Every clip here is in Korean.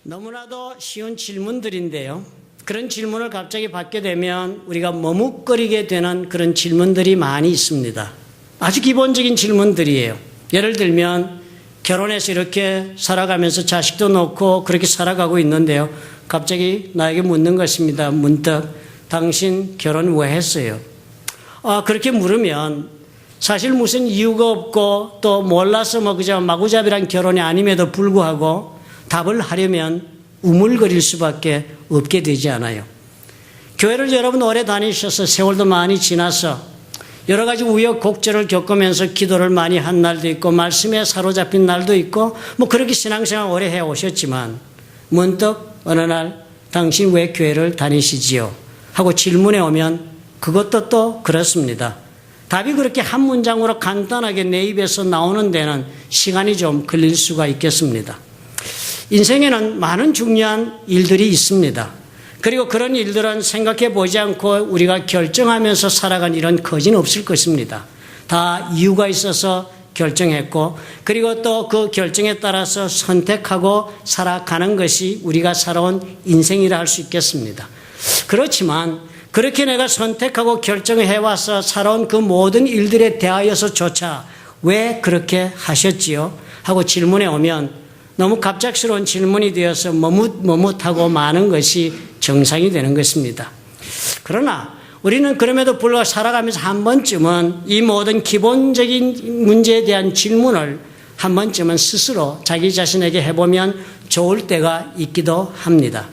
너무나도 쉬운 질문들인데요. 그런 질문을 갑자기 받게 되면 우리가 머뭇거리게 되는 그런 질문들이 많이 있습니다. 아주 기본적인 질문들이에요. 예를 들면 결혼해서 이렇게 살아가면서 자식도 놓고 그렇게 살아가고 있는데요. 갑자기 나에게 묻는 것입니다. 문득 당신 결혼 왜 했어요? 그렇게 물으면 사실 무슨 이유가 없고 또 몰라서 그저 마구잡이란 결혼이 아님에도 불구하고 답을 하려면 우물거릴 수밖에 없게 되지 않아요. 교회를 여러분 오래 다니셔서 세월도 많이 지나서 여러 가지 우여곡절을 겪으면서 기도를 많이 한 날도 있고 말씀에 사로잡힌 날도 있고 그렇게 신앙생활 오래 해오셨지만 문득 어느 날 당신 왜 교회를 다니시지요? 하고 질문해 오면 그것도 또 그렇습니다. 답이 그렇게 한 문장으로 간단하게 내 입에서 나오는 데는 시간이 좀 걸릴 수가 있겠습니다. 인생에는 많은 중요한 일들이 있습니다. 그리고 그런 일들은 생각해 보지 않고 우리가 결정하면서 살아간 일은 거진 없을 것입니다. 다 이유가 있어서 결정했고 그리고 또 그 결정에 따라서 선택하고 살아가는 것이 우리가 살아온 인생이라 할 수 있겠습니다. 그렇지만 그렇게 내가 선택하고 결정을 해와서 살아온 그 모든 일들에 대하여서조차 왜 그렇게 하셨지요? 하고 질문해 오면 너무 갑작스러운 질문이 되어서 머뭇하고 마는 것이 정상이 되는 것입니다. 그러나 우리는 그럼에도 불구하고 살아가면서 한 번쯤은 이 모든 기본적인 문제에 대한 질문을 한 번쯤은 스스로 자기 자신에게 해보면 좋을 때가 있기도 합니다.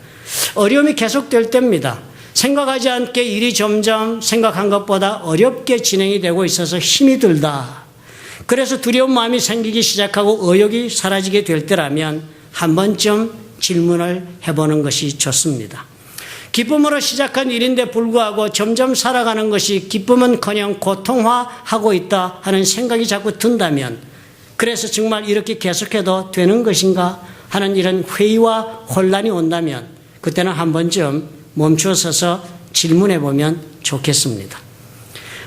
어려움이 계속될 때입니다. 생각하지 않게 일이 점점 생각한 것보다 어렵게 진행이 되고 있어서 힘이 들다. 그래서 두려운 마음이 생기기 시작하고 의욕이 사라지게 될 때라면 한 번쯤 질문을 해보는 것이 좋습니다. 기쁨으로 시작한 일인데 불구하고 점점 살아가는 것이 기쁨은커녕 고통화하고 있다 하는 생각이 자꾸 든다면 그래서 정말 이렇게 계속해도 되는 것인가 하는 이런 회의와 혼란이 온다면 그때는 한 번쯤 멈추어 서서 질문해 보면 좋겠습니다.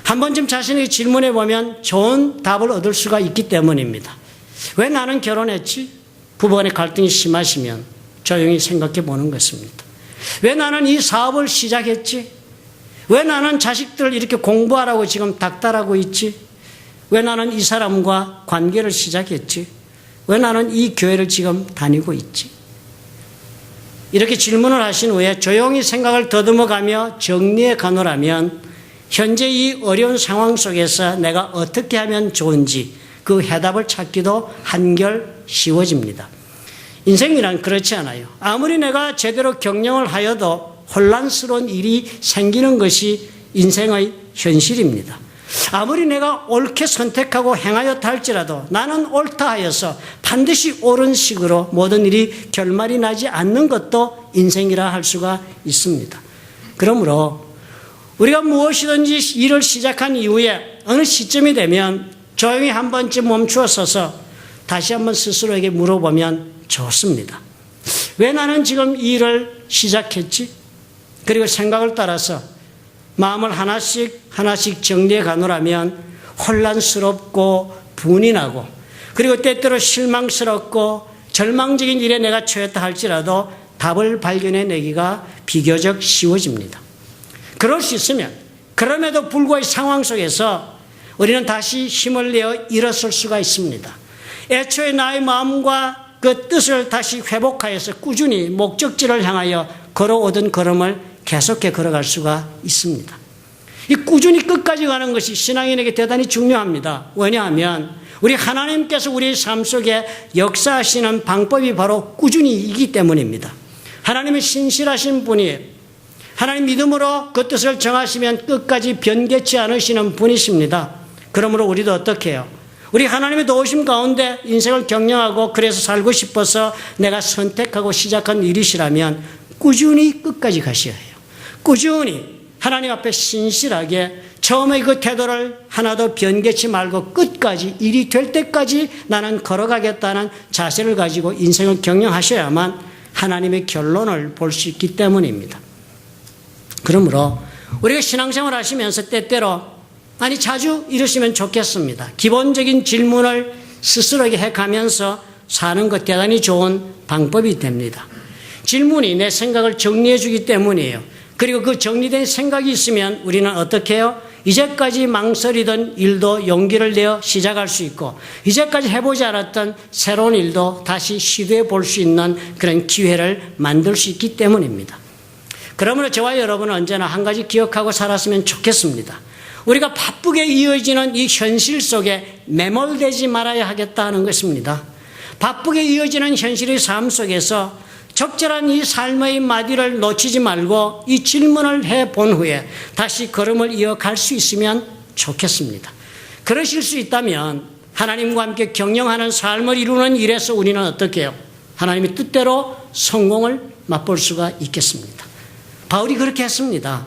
한 번쯤 자신에게 질문해 보면 좋은 답을 얻을 수가 있기 때문입니다. 왜 나는 결혼했지? 부부간의 갈등이 심하시면 조용히 생각해 보는 것입니다. 왜 나는 이 사업을 시작했지? 왜 나는 자식들 이렇게 공부하라고 지금 닥달하고 있지? 왜 나는 이 사람과 관계를 시작했지? 왜 나는 이 교회를 지금 다니고 있지? 이렇게 질문을 하신 후에 조용히 생각을 더듬어가며 정리해 가노라면 현재 이 어려운 상황 속에서 내가 어떻게 하면 좋은지 그 해답을 찾기도 한결 쉬워집니다. 인생이란 그렇지 않아요. 아무리 내가 제대로 경영을 하여도 혼란스러운 일이 생기는 것이 인생의 현실입니다. 아무리 내가 옳게 선택하고 행하였다 할지라도 나는 옳다 하여서 반드시 옳은 식으로 모든 일이 결말이 나지 않는 것도 인생이라 할 수가 있습니다. 그러므로 우리가 무엇이든지 일을 시작한 이후에 어느 시점이 되면 조용히 한 번쯤 멈추어 서서 다시 한번 스스로에게 물어보면 좋습니다. 왜 나는 지금 이 일을 시작했지? 그리고 생각을 따라서 마음을 하나씩 정리해 가노라면 혼란스럽고 분이 나고 그리고 때때로 실망스럽고 절망적인 일에 내가 처했다 할지라도 답을 발견해내기가 비교적 쉬워집니다. 그럴 수 있으면 그럼에도 불구하고 상황 속에서 우리는 다시 힘을 내어 일어설 수가 있습니다. 애초에 나의 마음과 그 뜻을 다시 회복하여서 꾸준히 목적지를 향하여 걸어오던 걸음을 계속해 걸어갈 수가 있습니다. 이 꾸준히 끝까지 가는 것이 신앙인에게 대단히 중요합니다. 왜냐하면 우리 하나님께서 우리의 삶 속에 역사하시는 방법이 바로 꾸준히이기 때문입니다. 하나님은 신실하신 분이에요. 하나님 믿음으로 그 뜻을 정하시면 끝까지 변개치 않으시는 분이십니다. 그러므로 우리도 어떻게 해요? 우리 하나님의 도우심 가운데 인생을 경영하고 그래서 살고 싶어서 내가 선택하고 시작한 일이시라면 꾸준히 끝까지 가셔야 해요. 꾸준히 하나님 앞에 신실하게 처음에 그 태도를 하나도 변개치 말고 끝까지 일이 될 때까지 나는 걸어가겠다는 자세를 가지고 인생을 경영하셔야만 하나님의 결론을 볼 수 있기 때문입니다. 그러므로 우리가 신앙생활 하시면서 때때로 자주 이러시면 좋겠습니다. 기본적인 질문을 스스로에게 해가면서 사는 것 대단히 좋은 방법이 됩니다. 질문이 내 생각을 정리해 주기 때문이에요. 그리고 그 정리된 생각이 있으면 우리는 어떻게 해요? 이제까지 망설이던 일도 용기를 내어 시작할 수 있고 이제까지 해보지 않았던 새로운 일도 다시 시도해 볼 수 있는 그런 기회를 만들 수 있기 때문입니다. 그러므로 저와 여러분은 언제나 한 가지 기억하고 살았으면 좋겠습니다. 우리가 바쁘게 이어지는 이 현실 속에 매몰되지 말아야 하겠다는 것입니다. 바쁘게 이어지는 현실의 삶 속에서 적절한 이 삶의 마디를 놓치지 말고 이 질문을 해본 후에 다시 걸음을 이어갈 수 있으면 좋겠습니다. 그러실 수 있다면 하나님과 함께 경영하는 삶을 이루는 일에서 우리는 어떻게 해요? 하나님의 뜻대로 성공을 맛볼 수가 있겠습니다. 바울이 그렇게 했습니다.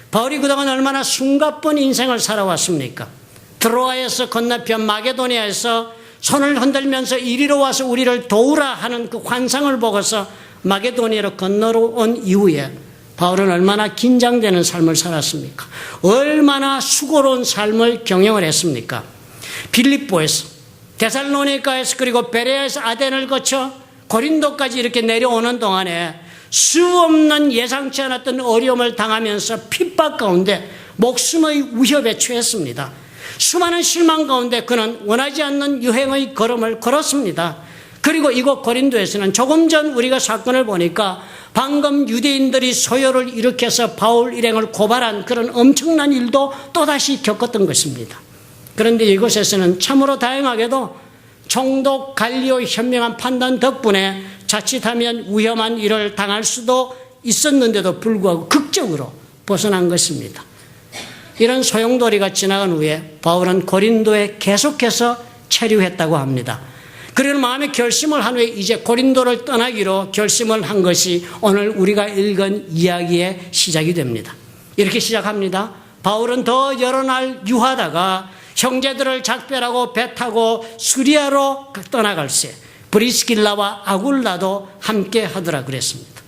바울이 그동안 얼마나 숨가쁜 인생을 살아왔습니까? 드로아에서 건너편 마게도니아에서 손을 흔들면서 이리로 와서 우리를 도우라 하는 그 환상을 보고서 마게도니아로 건너러 온 이후에 바울은 얼마나 긴장되는 삶을 살았습니까? 얼마나 수고로운 삶을 경영을 했습니까? 빌립보에서, 데살로니가에서, 그리고 베레아에서 아덴을 거쳐 고린도까지 이렇게 내려오는 동안에 수 없는 예상치 않았던 어려움을 당하면서 핍박 가운데 목숨의 위협에 처했습니다. 수많은 실망 가운데 그는 원하지 않는 여행의 걸음을 걸었습니다. 그리고 이곳 고린도에서는 조금 전 우리가 사건을 보니까 방금 유대인들이 소요를 일으켜서 바울 일행을 고발한 그런 엄청난 일도 또다시 겪었던 것입니다. 그런데 이곳에서는 참으로 다행하게도 총독 갈리오의 현명한 판단 덕분에 자칫하면 위험한 일을 당할 수도 있었는데도 불구하고 극적으로 벗어난 것입니다. 이런 소용돌이가 지나간 후에 바울은 고린도에 계속해서 체류했다고 합니다. 그리고 마음의 결심을 한 후에 이제 고린도를 떠나기로 결심을 한 것이 오늘 우리가 읽은 이야기의 시작이 됩니다. 이렇게 시작합니다. 바울은 더 여러 날 유하다가 형제들을 작별하고 배 타고 수리아로 떠나갈새 브리스길라와 아굴라도 함께 하더라 그랬습니다.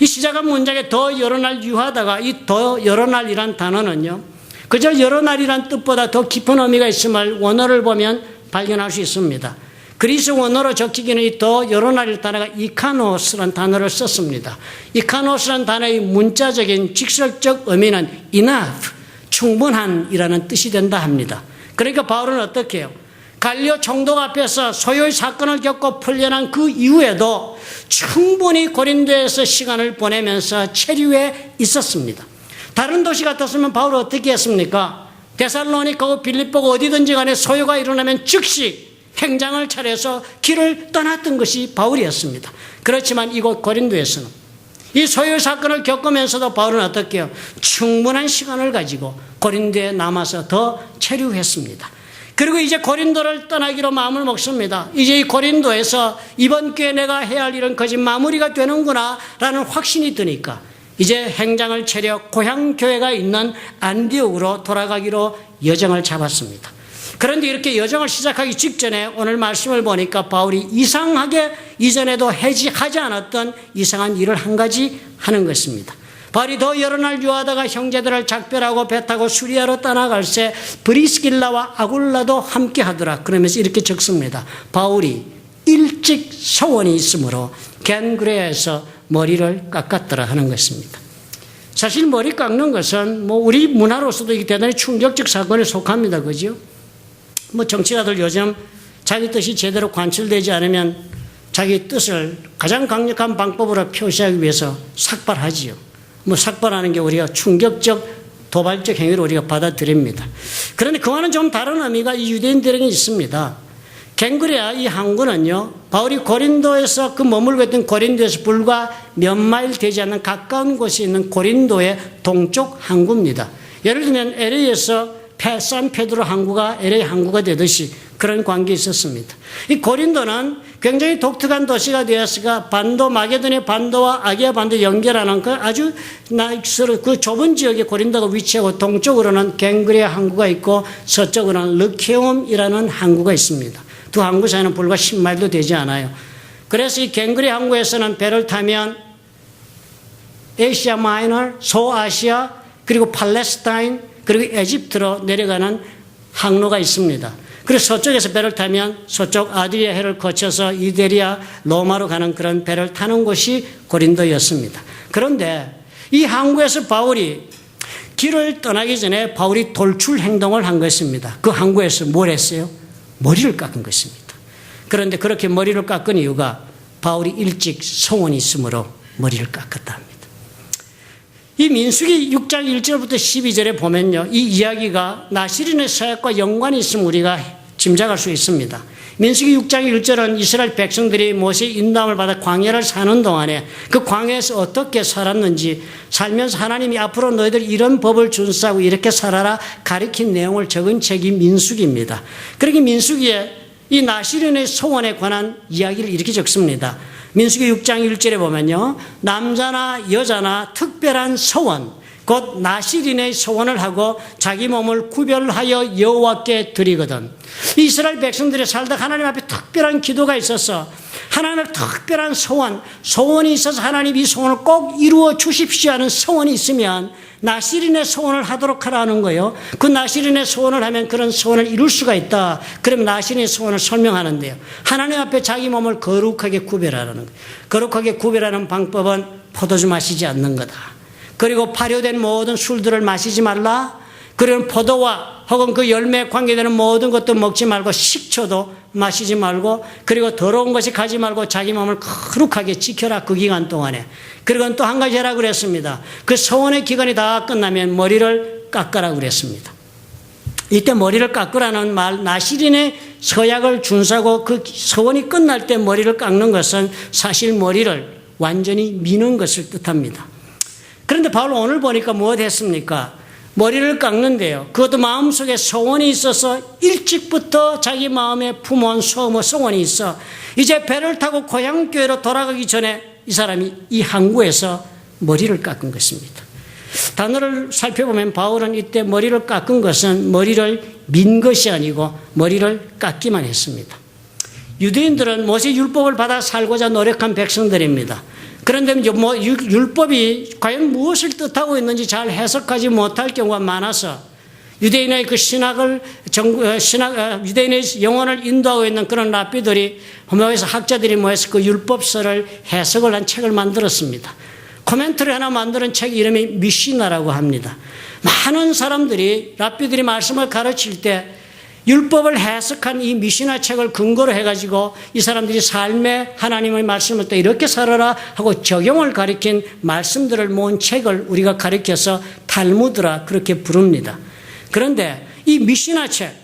이 시작한 문장에 더 여러 날 유하다가 이 더 여러 날이란 단어는요, 그저 여러 날이란 뜻보다 더 깊은 의미가 있음을 원어를 보면 발견할 수 있습니다. 그리스 원어로 적히기는 이 더 여러 날일 단어가 이카노스라는 단어를 썼습니다. 이카노스라는 단어의 문자적인 직설적 의미는 enough, 충분한이라는 뜻이 된다 합니다. 그러니까 바울은 어떻게 해요? 갈리오 총독 앞에서 소요의 사건을 겪고 풀려난 그 이후에도 충분히 고린도에서 시간을 보내면서 체류해 있었습니다. 다른 도시 같았으면 바울은 어떻게 했습니까? 데살로니가고 빌립보고 어디든지 간에 소요가 일어나면 즉시 행장을 차려서 길을 떠났던 것이 바울이었습니다. 그렇지만 이곳 고린도에서는 이 소요 사건을 겪으면서도 바울은 어떻게 해요? 충분한 시간을 가지고 고린도에 남아서 더 체류했습니다. 그리고 이제 고린도를 떠나기로 마음을 먹습니다. 이제 이 고린도에서 이번 기회에 내가 해야 할 일은 거의 마무리가 되는구나 라는 확신이 드니까 이제 행장을 차려 고향 교회가 있는 안디옥으로 돌아가기로 여정을 잡았습니다. 그런데 이렇게 여정을 시작하기 직전에 오늘 말씀을 보니까 바울이 이상하게 이전에도 하지 않았던 이상한 일을 한 가지 하는 것입니다. 바울이 더 여러 날 유하다가 형제들을 작별하고 배 타고 수리아로 떠나갈새 브리스길라와 아굴라도 함께 하더라. 그러면서 이렇게 적습니다. 바울이 일찍 소원이 있으므로 겐그레아에서 머리를 깎았더라 하는 것입니다. 사실 머리 깎는 것은 우리 문화로서도 대단히 충격적 사건에 속합니다. 그죠? 정치가들 요즘 자기 뜻이 제대로 관철되지 않으면 자기 뜻을 가장 강력한 방법으로 표시하기 위해서 삭발하지요. 삭발하는 게 우리가 충격적 도발적 행위로 우리가 받아들입니다. 그런데 그와는 좀 다른 의미가 이 유대인들에게 있습니다. 갱그레아 이 항구는요, 바울이 고린도에서 머물고 있던 고린도에서 불과 몇 마일 되지 않는 가까운 곳에 있는 고린도의 동쪽 항구입니다. 예를 들면 LA에서 산페드로 항구가 LA 항구가 되듯이 그런 관계가 있었습니다. 이 고린도는 굉장히 독특한 도시가 되었으니까 마게도니아 반도와 아기아 반도 연결하는 그 아주 그 좁은 지역에 고린도가 위치하고 동쪽으로는 갱그레아 항구가 있고 서쪽으로는 르케움이라는 항구가 있습니다. 두 항구 사이는 불과 10마일도 되지 않아요. 그래서 이 갱그레아 항구에서는 배를 타면 아시아 마이너, 소아시아, 그리고 팔레스타인, 그리고 에집트로 내려가는 항로가 있습니다. 그래서 서쪽에서 배를 타면 서쪽 아드리아 해를 거쳐서 이베리아 로마로 가는 그런 배를 타는 곳이 고린도였습니다. 그런데 이 항구에서 바울이 길을 떠나기 전에 바울이 돌출 행동을 한 것입니다. 그 항구에서 뭘 했어요? 머리를 깎은 것입니다. 그런데 그렇게 머리를 깎은 이유가 바울이 일찍 소원이 있으므로 머리를 깎았다 합니다. 이 민수기 6장 1절부터 12절에 보면요, 이 이야기가 나시린의 서약과 연관이 있음을 우리가 짐작할 수 있습니다. 민수기 6장 1절은 이스라엘 백성들이 모세의 인도함을 받아 광야를 사는 동안에 그 광야에서 어떻게 살았는지 살면서 하나님이 앞으로 너희들 이런 법을 준수하고 이렇게 살아라 가리킨 내용을 적은 책이 민수기입니다. 그러기 민수기에 이 나시린의 소원에 관한 이야기를 이렇게 적습니다. 민수기 6장 1절에 보면요, 남자나 여자나 특별한 소원, 곧 나시린의 소원을 하고 자기 몸을 구별하여 여호와께 드리거든. 이스라엘 백성들이 살다 하나님 앞에 특별한 기도가 있어서 하나님 앞에 특별한 소원이 있어서 하나님 이 소원을 꼭 이루어 주십시오 하는 소원이 있으면 나시린의 소원을 하도록 하라는 거예요. 그 나시린의 소원을 하면 그런 소원을 이룰 수가 있다. 그러면 나시린의 소원을 설명하는데요, 하나님 앞에 자기 몸을 거룩하게 구별하라는 거예요. 거룩하게 구별하는 방법은 포도주 마시지 않는 거다. 그리고 발효된 모든 술들을 마시지 말라. 그리고 포도와 혹은 그 열매에 관계되는 모든 것도 먹지 말고 식초도 마시지 말고, 그리고 더러운 것이 가지 말고 자기 몸을 거룩하게 지켜라, 그 기간 동안에. 그리고 또 한 가지 하라고 그랬습니다. 그 소원의 기간이 다 끝나면 머리를 깎으라고 그랬습니다. 이때 머리를 깎으라는 말, 나시린의 서약을 준수하고 그 소원이 끝날 때 머리를 깎는 것은 사실 머리를 완전히 미는 것을 뜻합니다. 그런데 바울 오늘 보니까 무엇 했습니까? 머리를 깎는데요, 그것도 마음속에 소원이 있어서 일찍부터 자기 마음에 품어온 소원이 있어 이제 배를 타고 고향교회로 돌아가기 전에 이 사람이 이 항구에서 머리를 깎은 것입니다. 단어를 살펴보면 바울은 이때 머리를 깎은 것은 머리를 민 것이 아니고 머리를 깎기만 했습니다. 유대인들은 모세 율법을 받아 살고자 노력한 백성들입니다. 그런데 율법이 과연 무엇을 뜻하고 있는지 잘 해석하지 못할 경우가 많아서 유대인의 그 유대인의 영혼을 인도하고 있는 그런 랍비들이 모여서 학자들이 모여서 그 율법서를 해석을 한 책을 만들었습니다. 코멘트를 하나 만드는 책 이름이 미시나라고 합니다. 많은 사람들이 랍비들이 말씀을 가르칠 때 율법을 해석한 이 미시나 책을 근거로 해가지고 이 사람들이 삶에 하나님의 말씀을 또 이렇게 살아라 하고 적용을 가리킨 말씀들을 모은 책을 우리가 가리켜서 탈무드라 그렇게 부릅니다. 그런데 이 미시나 책,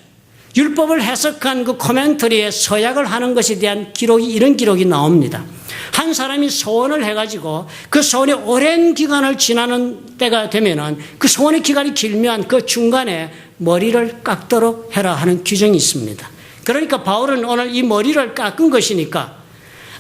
율법을 해석한 그 코멘터리에 서약을 하는 것에 대한 기록이, 이런 기록이 나옵니다. 한 사람이 소원을 해가지고 그 소원이 오랜 기간을 지나는 때가 되면은 그 소원의 기간이 길면 그 중간에 머리를 깎도록 해라 하는 규정이 있습니다. 그러니까 바울은 오늘 이 머리를 깎은 것이니까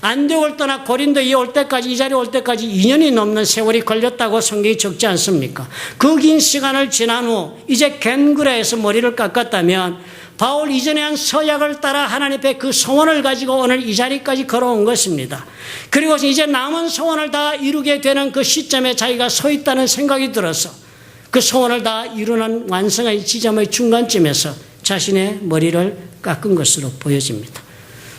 안디옥을 떠나 고린도에 올 때까지, 이 자리에 올 때까지 2년이 넘는 세월이 걸렸다고 성경이 적지 않습니까? 그 긴 시간을 지난 후 이제 겐그라에서 머리를 깎았다면 바울 이전에 한 서약을 따라 하나님 앞에 그 소원을 가지고 오늘 이 자리까지 걸어온 것입니다. 그리고 이제 남은 소원을 다 이루게 되는 그 시점에 자기가 서 있다는 생각이 들어서 그 소원을 다 이루는 완성의 지점의 중간쯤에서 자신의 머리를 깎은 것으로 보여집니다.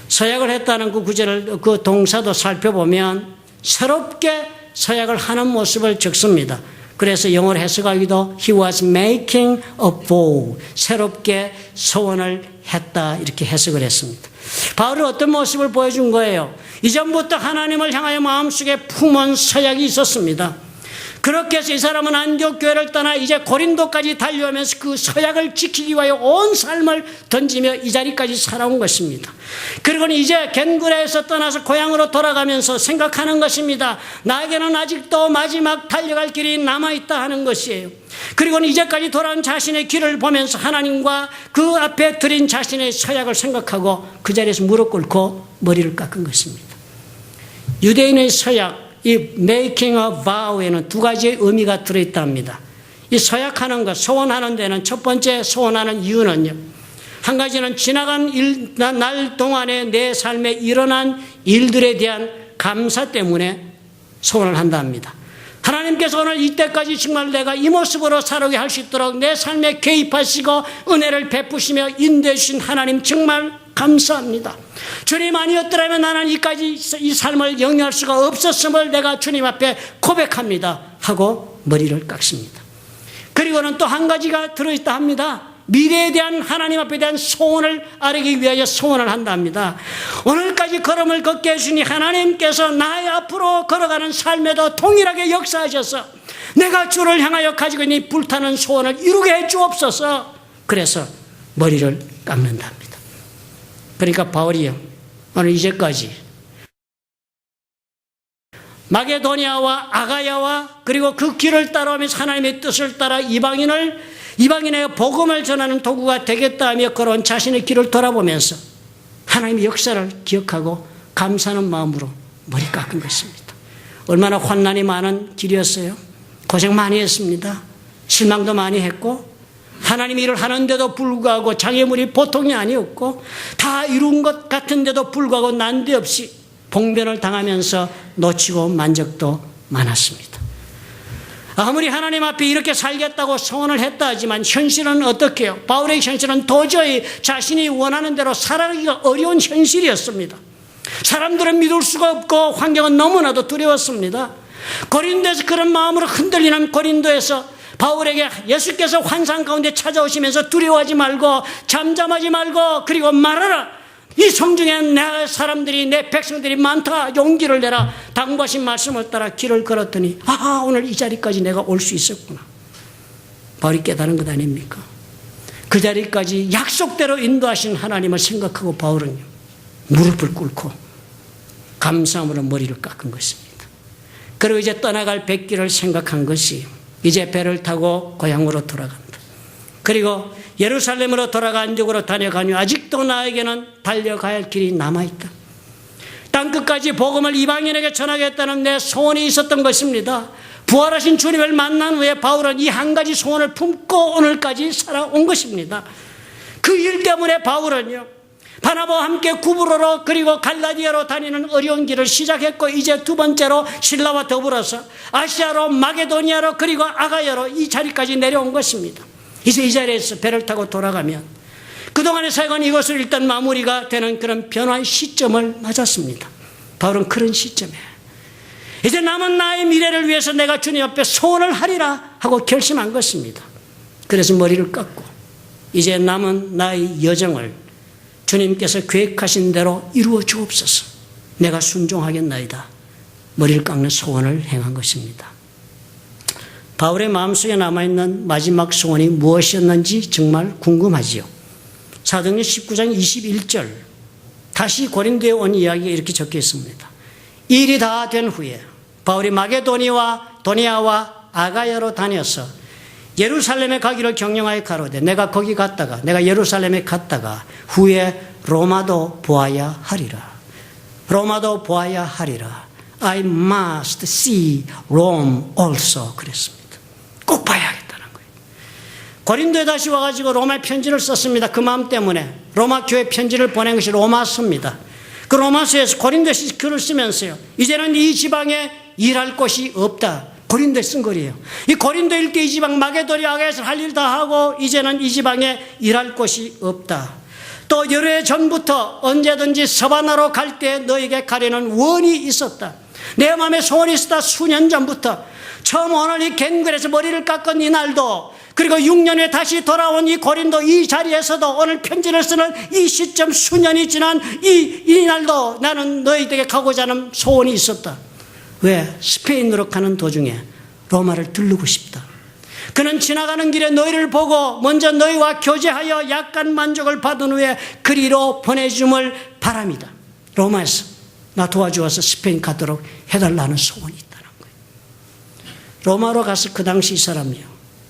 서약을 했다는 그 구절을, 그 동사도 살펴보면 새롭게 서약을 하는 모습을 적습니다. 그래서 영어로 해석하기도 He was making a vow, 새롭게 소원을 했다, 이렇게 해석을 했습니다. 바울은 어떤 모습을 보여준 거예요? 이전부터 하나님을 향하여 마음속에 품은 서약이 있었습니다. 그렇게 해서 이 사람은 안디옥 교회를 떠나 이제 고린도까지 달려오면서 그 서약을 지키기 위하여 온 삶을 던지며 이 자리까지 살아온 것입니다. 그리고 이제 겐그라에서 떠나서 고향으로 돌아가면서 생각하는 것입니다. 나에게는 아직도 마지막 달려갈 길이 남아있다 하는 것이에요. 그리고 이제까지 돌아온 자신의 길을 보면서 하나님과 그 앞에 드린 자신의 서약을 생각하고 그 자리에서 무릎 꿇고 머리를 깎은 것입니다. 유대인의 서약, 이 making a vow에는 두 가지의 의미가 들어있다 합니다. 이 서약하는 것, 소원하는 데는 첫 번째 소원하는 이유는요, 한 가지는 지나간 날 동안에 내 삶에 일어난 일들에 대한 감사 때문에 소원을 한다 합니다. 하나님께서 오늘 이때까지 정말 내가 이 모습으로 살아오게 할 수 있도록 내 삶에 개입하시고 은혜를 베푸시며 인도해 주신 하나님 정말 감사합니다. 주님 아니었더라면 나는 이 삶을 영위할 수가 없었음을 내가 주님 앞에 고백합니다 하고 머리를 깎습니다. 그리고는 또 한 가지가 들어있다 합니다. 미래에 대한 하나님 앞에 대한 소원을 아뢰기 위하여 소원을 한다 합니다. 오늘까지 걸음을 걷게 해주니 하나님께서 나의 앞으로 걸어가는 삶에도 동일하게 역사하셔서 내가 주를 향하여 가지고 있는 이 불타는 소원을 이루게 해 주옵소서. 그래서 머리를 깎는다 합니다. 그러니까 바울이요, 오늘 이제까지 마게도니아와 아가야와 그리고 그 길을 따라오면서 하나님의 뜻을 따라 이방인의 복음을 전하는 도구가 되겠다 하며 걸어온 자신의 길을 돌아보면서 하나님의 역사를 기억하고 감사하는 마음으로 머리 깎은 것입니다. 얼마나 환난이 많은 길이었어요. 고생 많이 했습니다. 실망도 많이 했고 하나님 일을 하는데도 불구하고 장애물이 보통이 아니었고 다 이룬 것 같은데도 불구하고 난데없이 봉변을 당하면서 놓치고 만 적도 많았습니다. 아무리 하나님 앞에 이렇게 살겠다고 소원을 했다 하지만 현실은 어떻게 해요? 바울의 현실은 도저히 자신이 원하는 대로 살아가기가 어려운 현실이었습니다. 사람들은 믿을 수가 없고 환경은 너무나도 두려웠습니다. 고린도에서 그런 마음으로 흔들리는 고린도에서 바울에게 예수께서 환상 가운데 찾아오시면서 두려워하지 말고 잠잠하지 말고 그리고 말하라. 이 성중에 내 사람들이 내 백성들이 많다. 용기를 내라. 당부하신 말씀을 따라 길을 걸었더니 오늘 이 자리까지 내가 올 수 있었구나. 바울이 깨달은 것 아닙니까? 그 자리까지 약속대로 인도하신 하나님을 생각하고 바울은 무릎을 꿇고 감사함으로 머리를 깎은 것입니다. 그리고 이제 떠나갈 백기를 생각한 것이 이제 배를 타고 고향으로 돌아간다. 그리고 예루살렘으로 돌아가 안디옥으로 다녀가니 아직도 나에게는 달려가야 할 길이 남아있다. 땅끝까지 복음을 이방인에게 전하겠다는 내 소원이 있었던 것입니다. 부활하신 주님을 만난 후에 바울은 이 한 가지 소원을 품고 오늘까지 살아온 것입니다. 그 일 때문에 바울은요, 바나바와 함께 구브로로 그리고 갈라디아로 다니는 어려운 길을 시작했고 이제 두 번째로 신라와 더불어서 아시아로 마게도니아로 그리고 아가야로 이 자리까지 내려온 것입니다. 이제 이 자리에서 배를 타고 돌아가면 그동안의 사역은 이것을 일단 마무리가 되는 그런 변화의 시점을 맞았습니다. 바울은 그런 시점에 이제 남은 나의 미래를 위해서 내가 주님 앞에 소원을 하리라 하고 결심한 것입니다. 그래서 머리를 깎고 이제 남은 나의 여정을 주님께서 계획하신 대로 이루어 주옵소서. 내가 순종하겠나이다. 머리를 깎는 소원을 행한 것입니다. 바울의 마음속에 남아있는 마지막 소원이 무엇이었는지 정말 궁금하지요. 사도행전 19장 21절 다시 고린도에 온 이야기가 이렇게 적혀 있습니다. 이 일이 다 된 후에 바울이 마게도니아와 아가야로 다녀서 예루살렘에 가기를 경영하여 가로되 내가 예루살렘에 갔다가 후에 로마도 보아야 하리라. I must see Rome also. 그랬습니다. 꼭 봐야겠다는 거예요. 고린도에 다시 와가지고 로마에 편지를 썼습니다. 그 마음 때문에 로마 교회 편지를 보낸 것이 로마서입니다. 그 로마서에서 고린도에서 글을 쓰면서요, 이제는 이 지방에 일할 곳이 없다. 고린도에 쓴 글이에요. 이 고린도 일대 이 지방 마게도니아 아가야에서 할 일 다 하고 이제는 이 지방에 일할 곳이 없다. 또 여러 해 전부터 언제든지 서바나로 갈 때 너에게 가려는 원이 있었다. 내 마음에 소원이 있었다. 수년 전부터 처음 오늘 이 갱글에서 머리를 깎은 이 날도 그리고 6년 후에 다시 돌아온 이 고린도 이 자리에서도 오늘 편지를 쓰는 이 시점 수년이 지난 이 날도 나는 너희에게 가고자 하는 소원이 있었다. 왜? 스페인으로 가는 도중에 로마를 들르고 싶다. 그는 지나가는 길에 너희를 보고 먼저 너희와 교제하여 약간 만족을 받은 후에 그리로 보내줌을 바랍니다. 로마에서 나 도와주어서 스페인 가도록 해달라는 소원이 있다는 거예요. 로마로 가서 그 당시 이 사람이요,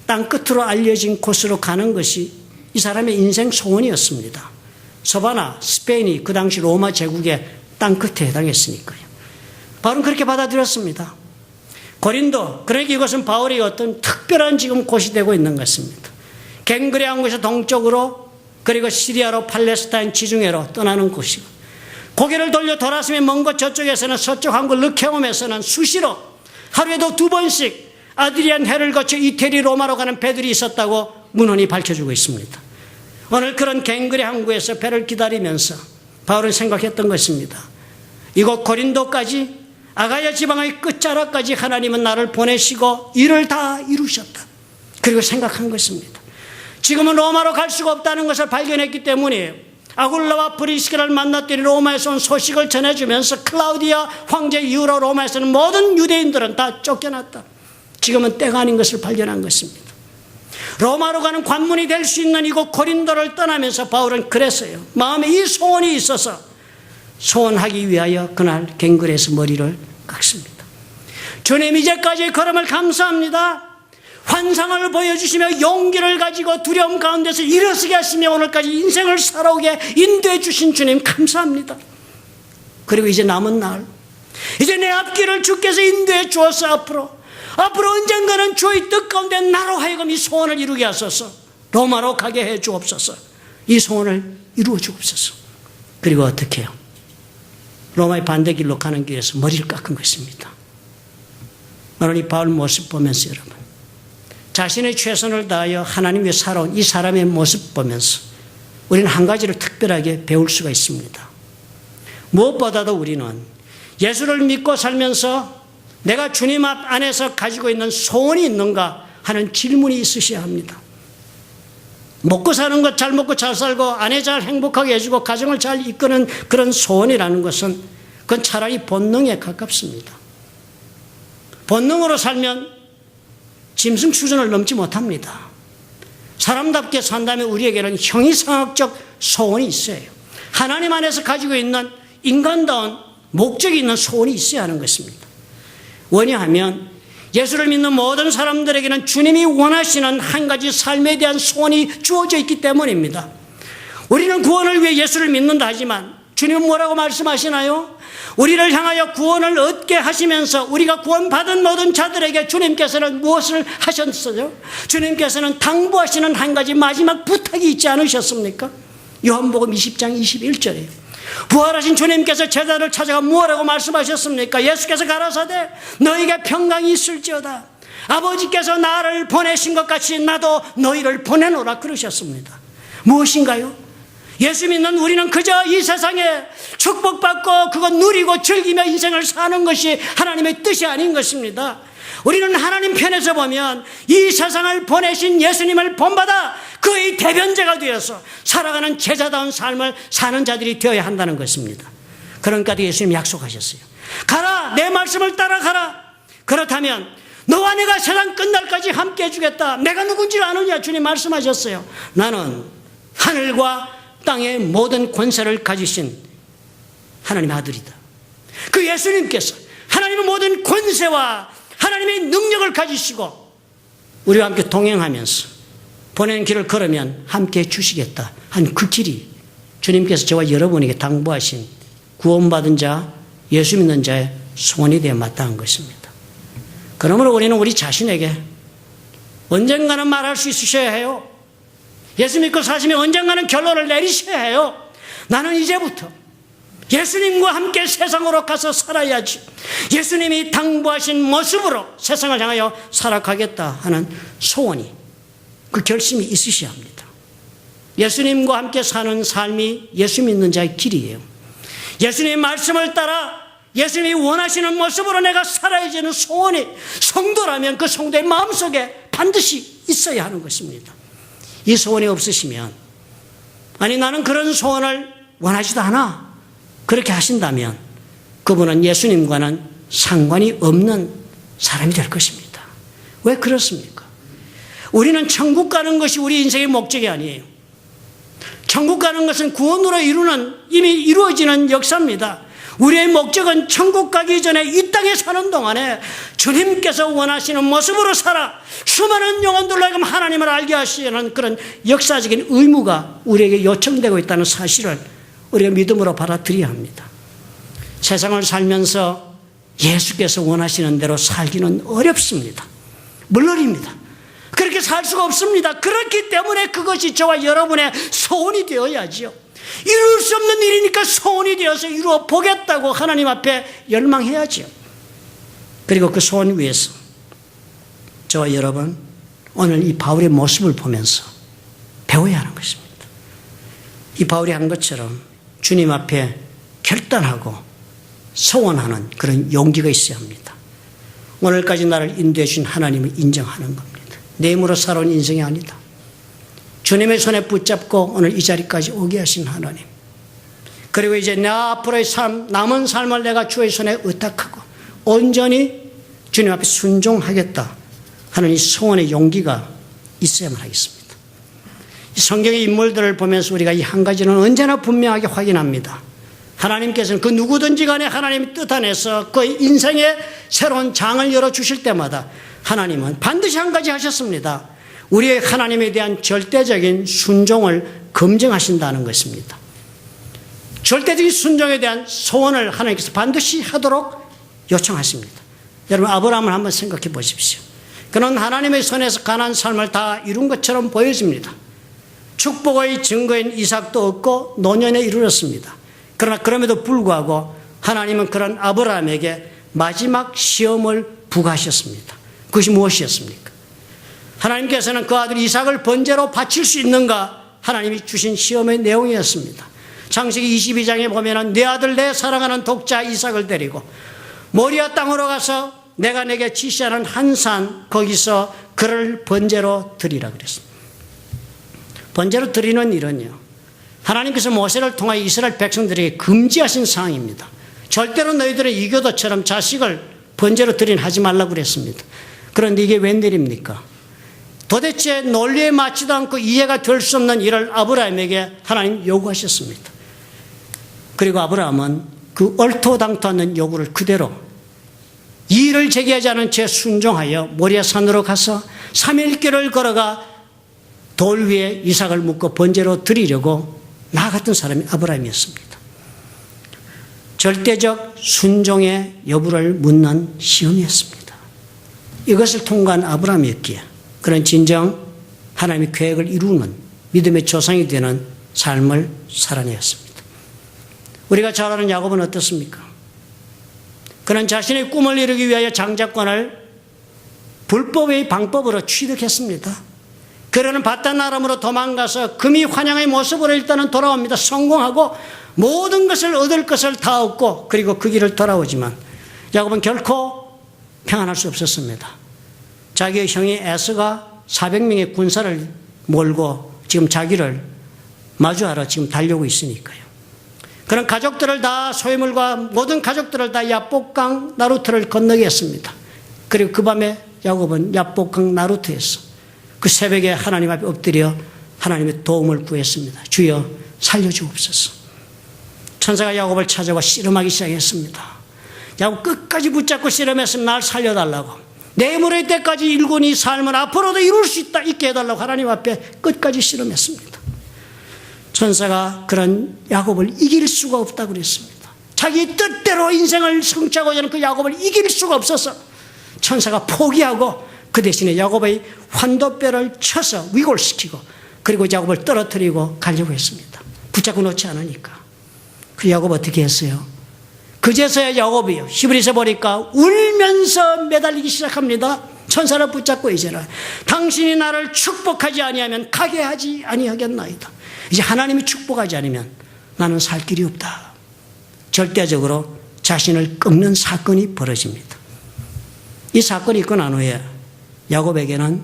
땅끝으로 알려진 곳으로 가는 것이 이 사람의 인생 소원이었습니다. 서바나, 스페인이 그 당시 로마 제국의 땅끝에 해당했으니까요. 바울은 그렇게 받아들였습니다. 고린도, 그러니까 이것은 바울이 어떤 특별한 지금 곳이 되고 있는 것입니다. 갱그레 항구에서 동쪽으로 그리고 시리아로 팔레스타인 지중해로 떠나는 곳이고 고개를 돌려 돌아서면 먼 곳 저쪽에서는 서쪽 항구 르케옴에서는 수시로 하루에도 2번씩 아드리안 해를 거쳐 이태리 로마로 가는 배들이 있었다고 문헌이 밝혀주고 있습니다. 오늘 그런 갱글의 항구에서 배를 기다리면서 바울은 생각했던 것입니다. 이곳 고린도까지 아가야 지방의 끝자락까지 하나님은 나를 보내시고 일을 다 이루셨다. 그리고 생각한 것입니다. 지금은 로마로 갈 수가 없다는 것을 발견했기 때문이에요. 아굴라와 브리스기라를 만났더니 로마에서 온 소식을 전해주면서 클라우디아 황제 이후로 로마에서는 모든 유대인들은 다 쫓겨났다. 지금은 때가 아닌 것을 발견한 것입니다. 로마로 가는 관문이 될 수 있는 이곳 고린도를 떠나면서 바울은 그랬어요. 마음에 이 소원이 있어서 소원하기 위하여 그날 갱글에서 머리를 깎습니다. 주님, 이제까지의 걸음을 감사합니다. 환상을 보여주시며 용기를 가지고 두려움 가운데서 일어서게 하시며 오늘까지 인생을 살아오게 인도해 주신 주님 감사합니다. 그리고 이제 남은 날, 이제 내 앞길을 주께서 인도해 주어서 앞으로 언젠가는 주의 뜻 가운데 나로 하여금 이 소원을 이루게 하소서. 로마로 가게 해 주옵소서. 이 소원을 이루어 주옵소서. 그리고 어떻게 해요? 로마의 반대길로 가는 길에서 머리를 깎은 것입니다. 오늘 이 바울 모습 보면서 여러분, 자신의 최선을 다하여 하나님 위해 살아온 이 사람의 모습 보면서 우리는 한 가지를 특별하게 배울 수가 있습니다. 무엇보다도 우리는 예수를 믿고 살면서 내가 주님 앞 안에서 가지고 있는 소원이 있는가 하는 질문이 있으셔야 합니다. 먹고 사는 것 잘 먹고 잘 살고 아내 잘 행복하게 해주고 가정을 잘 이끄는 그런 소원이라는 것은 그건 차라리 본능에 가깝습니다. 본능으로 살면 짐승 수준을 넘지 못합니다. 사람답게 산다면 우리에게는 형이상학적 소원이 있어요. 하나님 안에서 가지고 있는 인간다운 목적이 있는 소원이 있어야 하는 것입니다. 왜냐하면 예수를 믿는 모든 사람들에게는 주님이 원하시는 한 가지 삶에 대한 소원이 주어져 있기 때문입니다. 우리는 구원을 위해 예수를 믿는다 하지만 주님은 뭐라고 말씀하시나요? 우리를 향하여 구원을 얻게 하시면서 우리가 구원받은 모든 자들에게 주님께서는 무엇을 하셨어요? 주님께서는 당부하시는 한 가지 마지막 부탁이 있지 않으셨습니까? 요한복음 20장 21절이에요. 부활하신 주님께서 제자를 찾아가 무엇라고 말씀하셨습니까? 예수께서 가라사대 너희에게 평강이 있을지어다. 아버지께서 나를 보내신 것 같이 나도 너희를 보내노라 그러셨습니다. 무엇인가요? 예수 믿는 우리는 그저 이 세상에 축복받고 그거 누리고 즐기며 인생을 사는 것이 하나님의 뜻이 아닌 것입니다. 우리는 하나님 편에서 보면 이 세상을 보내신 예수님을 본받아 그의 대변자가 되어서 살아가는 제자다운 삶을 사는 자들이 되어야 한다는 것입니다. 그러니까 예수님 약속하셨어요. 가라, 내 말씀을 따라가라. 그렇다면 너와 내가 세상 끝날까지 함께 해주겠다. 내가 누군지 아느냐? 주님 말씀하셨어요. 나는 하늘과 땅의 모든 권세를 가지신 하나님의 아들이다. 그 예수님께서 하나님의 모든 권세와 하나님의 능력을 가지시고 우리와 함께 동행하면서 보내는 길을 걸으면 함께 해주시겠다 한 그 길이 주님께서 저와 여러분에게 당부하신 구원받은 자, 예수 믿는 자의 소원이 되어 마땅한 것입니다. 그러므로 우리는 우리 자신에게 언젠가는 말할 수 있으셔야 해요. 예수 믿고 사시면 언젠가는 결론을 내리셔야 해요. 나는 이제부터 예수님과 함께 세상으로 가서 살아야지. 예수님이 당부하신 모습으로 세상을 향하여 살아가겠다 하는 소원이, 그 결심이 있으셔야 합니다. 예수님과 함께 사는 삶이 예수 믿는 자의 길이에요. 예수님의 말씀을 따라 예수님이 원하시는 모습으로 내가 살아야지 하는 소원이 성도라면 그 성도의 마음속에 반드시 있어야 하는 것입니다. 이 소원이 없으시면, 아니 나는 그런 소원을 원하지도 않아, 그렇게 하신다면 그분은 예수님과는 상관이 없는 사람이 될 것입니다. 왜 그렇습니까? 우리는 천국 가는 것이 우리 인생의 목적이 아니에요. 천국 가는 것은 구원으로 이미 이루어지는 역사입니다. 우리의 목적은 천국 가기 전에 이 땅에 사는 동안에 주님께서 원하시는 모습으로 살아 수많은 영혼들로 하여금 하나님을 알게 하시는 그런 역사적인 의무가 우리에게 요청되고 있다는 사실을 우리가 믿음으로 받아들여야 합니다. 세상을 살면서 예수께서 원하시는 대로 살기는 어렵습니다. 물론입니다. 그렇게 살 수가 없습니다. 그렇기 때문에 그것이 저와 여러분의 소원이 되어야지요. 이룰 수 없는 일이니까 소원이 되어서 이루어 보겠다고 하나님 앞에 열망해야지요. 그리고 그 소원 위에서 저와 여러분 오늘 이 바울의 모습을 보면서 배워야 하는 것입니다. 이 바울이 한 것처럼 주님 앞에 결단하고 서원하는 그런 용기가 있어야 합니다. 오늘까지 나를 인도해 주신 하나님을 인정하는 겁니다. 내 힘으로 살아온 인생이 아니다. 주님의 손에 붙잡고 오늘 이 자리까지 오게 하신 하나님. 그리고 이제 내 앞으로의 삶, 남은 삶을 내가 주의 손에 의탁하고 온전히 주님 앞에 순종하겠다 하는 이 소원의 용기가 있어야만 하겠습니다. 이 성경의 인물들을 보면서 우리가 이 한 가지는 언제나 분명하게 확인합니다. 하나님께서는 그 누구든지 간에 하나님이 뜻 안에서 그 인생의 새로운 장을 열어주실 때마다 하나님은 반드시 한 가지 하셨습니다. 우리의 하나님에 대한 절대적인 순종을 검증하신다는 것입니다. 절대적인 순종에 대한 소원을 하나님께서 반드시 하도록 요청하십니다. 여러분 아브라함을 한번 생각해 보십시오. 그는 하나님의 손에서 가난한 삶을 다 이룬 것처럼 보여집니다. 축복의 증거인 이삭도 얻고 노년에 이르렀습니다. 그러나 그럼에도 불구하고 하나님은 그런 아브라함에게 마지막 시험을 부과하셨습니다. 그것이 무엇이었습니까? 하나님께서는 그 아들 이삭을 번제로 바칠 수 있는가 하나님이 주신 시험의 내용이었습니다. 창세기 22장에 보면은 내 아들 내 사랑하는 독자 이삭을 데리고 모리아 땅으로 가서 내가 내게 지시하는 한 산 거기서 그를 번제로 드리라 그랬습니다. 번제로 드리는 일은요, 하나님께서 모세를 통하여 이스라엘 백성들에게 금지하신 사항입니다. 절대로 너희들의 이교도처럼 자식을 번제로 드린 하지 말라고 그랬습니다. 그런데 이게 웬일입니까? 도대체 논리에 맞지도 않고 이해가 될 수 없는 일을 아브라함에게 하나님 요구하셨습니다. 그리고 아브라함은 그 얼토당토하는 요구를 그대로 이의를 제기하지 않은 채 순종하여 모리아 산으로 가서 3일길을 걸어가 돌 위에 이삭을 묶고 번제로 드리려고 나아갔던 사람이 아브라함이었습니다. 절대적 순종의 여부를 묻는 시험이었습니다. 이것을 통과한 아브라함이었기에 그런 진정 하나님의 계획을 이루는 믿음의 조상이 되는 삶을 살아내었습니다. 우리가 잘 아는 야곱은 어떻습니까? 그는 자신의 꿈을 이루기 위하여 장자권을 불법의 방법으로 취득했습니다. 그러는 바단 아람으로 도망가서 금이 환영의 모습으로 일단은 돌아옵니다. 성공하고 모든 것을 얻을 것을 다 얻고 그리고 그 길을 돌아오지만 야곱은 결코 평안할 수 없었습니다. 자기의 형이 에서가 400명의 군사를 몰고 지금 자기를 마주하러 지금 달려오고 있으니까요. 그런 가족들을 다 소유물과 모든 가족들을 다 야복강 나루트를 건너게 했습니다. 그리고 그 밤에 야곱은 야복강 나루트에서 그 새벽에 하나님 앞에 엎드려 하나님의 도움을 구했습니다. 주여 살려주옵소서. 천사가 야곱을 찾아와 씨름하기 시작했습니다. 야곱 끝까지 붙잡고 씨름했으면 날 살려달라고. 내 무릎 때까지 일군 이 삶을 앞으로도 이룰 수 있게 해달라고 하나님 앞에 끝까지 씨름했습니다. 천사가 그런 야곱을 이길 수가 없다고 그랬습니다. 자기 뜻대로 인생을 성취하고자 하는 그 야곱을 이길 수가 없어서 천사가 포기하고 그 대신에 야곱의 환도뼈를 쳐서 위골시키고 그리고 야곱을 떨어뜨리고 가려고 했습니다. 붙잡고 놓지 않으니까. 그 야곱 어떻게 했어요? 그제서야 야곱이요. 히브리서 보니까 울면서 매달리기 시작합니다. 천사를 붙잡고 이제는 당신이 나를 축복하지 아니하면 가게 하지 아니하겠나이다. 이제 하나님이 축복하지 않으면 나는 살 길이 없다. 절대적으로 자신을 꺾는 사건이 벌어집니다. 이 사건이 있고 난 후에 야곱에게는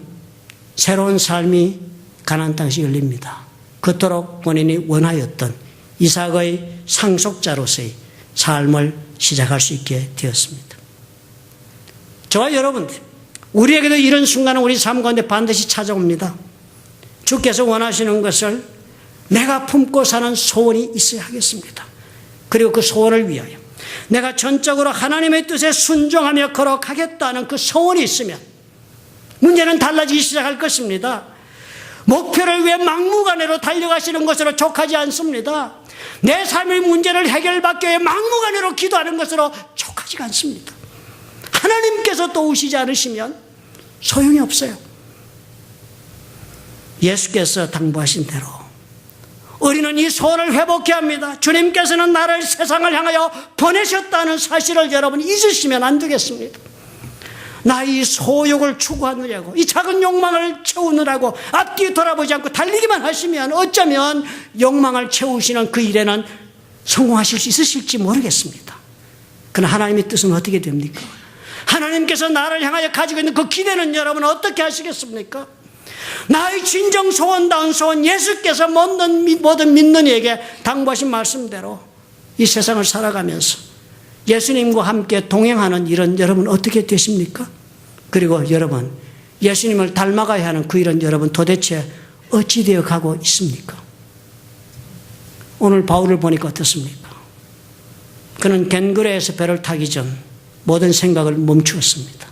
새로운 삶이 가나안 땅에서 열립니다. 그토록 본인이 원하였던 이삭의 상속자로서의 삶을 시작할 수 있게 되었습니다. 저와 여러분들, 우리에게도 이런 순간은 우리 삶 가운데 반드시 찾아옵니다. 주께서 원하시는 것을 내가 품고 사는 소원이 있어야 하겠습니다. 그리고 그 소원을 위하여 내가 전적으로 하나님의 뜻에 순종하며 걸어가겠다는 그 소원이 있으면 문제는 달라지기 시작할 것입니다. 목표를 위해 막무가내로 달려가시는 것으로 족하지 않습니다. 내 삶의 문제를 해결받기 위해 막무가내로 기도하는 것으로 족하지가 않습니다. 하나님께서 도우시지 않으시면 소용이 없어요. 예수께서 당부하신 대로 우리는 이 소원을 회복해야 합니다. 주님께서는 나를 세상을 향하여 보내셨다는 사실을 여러분 잊으시면 안 되겠습니다. 나의 소욕을 추구하느냐고, 이 작은 욕망을 채우느라고 앞뒤 돌아보지 않고 달리기만 하시면 어쩌면 욕망을 채우시는 그 일에는 성공하실 수 있으실지 모르겠습니다. 그러나 하나님의 뜻은 어떻게 됩니까? 하나님께서 나를 향하여 가지고 있는 그 기대는 여러분 어떻게 하시겠습니까? 나의 진정 소원다운 소원, 예수께서 모든 믿는 이에게 당부하신 말씀대로 이 세상을 살아가면서 예수님과 함께 동행하는 일은 여러분 어떻게 되십니까? 그리고 여러분, 예수님을 닮아가야 하는 그 일은 여러분 도대체 어찌 되어 가고 있습니까? 오늘 바울을 보니까 어떻습니까? 그는 겐그레에서 배를 타기 전 모든 생각을 멈추었습니다.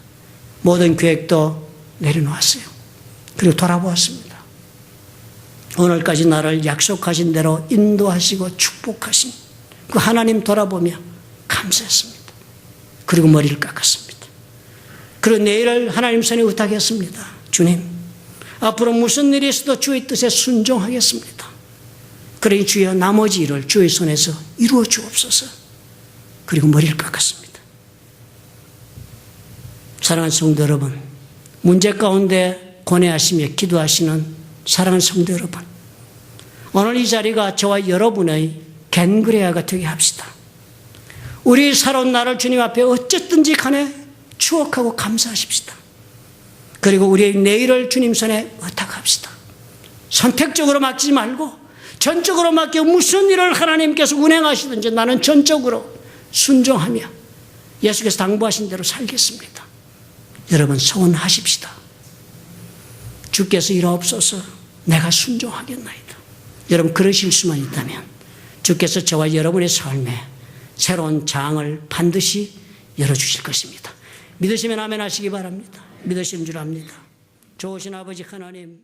모든 계획도 내려놓았어요. 그리고 돌아보았습니다. 오늘까지 나를 약속하신 대로 인도하시고 축복하신 그 하나님 돌아보며 감사했습니다. 그리고 머리를 깎았습니다. 그리고 내일을 하나님 손에 의탁했습니다. 주님, 앞으로 무슨 일이 있어도 주의 뜻에 순종하겠습니다. 그러니 주여 나머지 일을 주의 손에서 이루어 주옵소서. 그리고 머리를 깎았습니다. 사랑하는 성도 여러분, 문제 가운데 고뇌하시며 기도하시는 사랑하는 성도 여러분, 오늘 이 자리가 저와 여러분의 겐그레아가 되게 합시다. 우리 살아온 날을 주님 앞에 어쨌든지 간에 추억하고 감사하십시다. 그리고 우리의 내일을 주님 손에 의탁합시다. 선택적으로 맡기지 말고 전적으로 맡겨 무슨 일을 하나님께서 운행하시든지 나는 전적으로 순종하며 예수께서 당부하신 대로 살겠습니다. 여러분 소원하십시다. 주께서 이러옵소서, 내가 순종하겠나이다. 여러분 그러실 수만 있다면 주께서 저와 여러분의 삶에 새로운 장을 반드시 열어주실 것입니다. 믿으시면 아멘 하시기 바랍니다. 믿으시는 줄 압니다. 좋으신 아버지 하나님,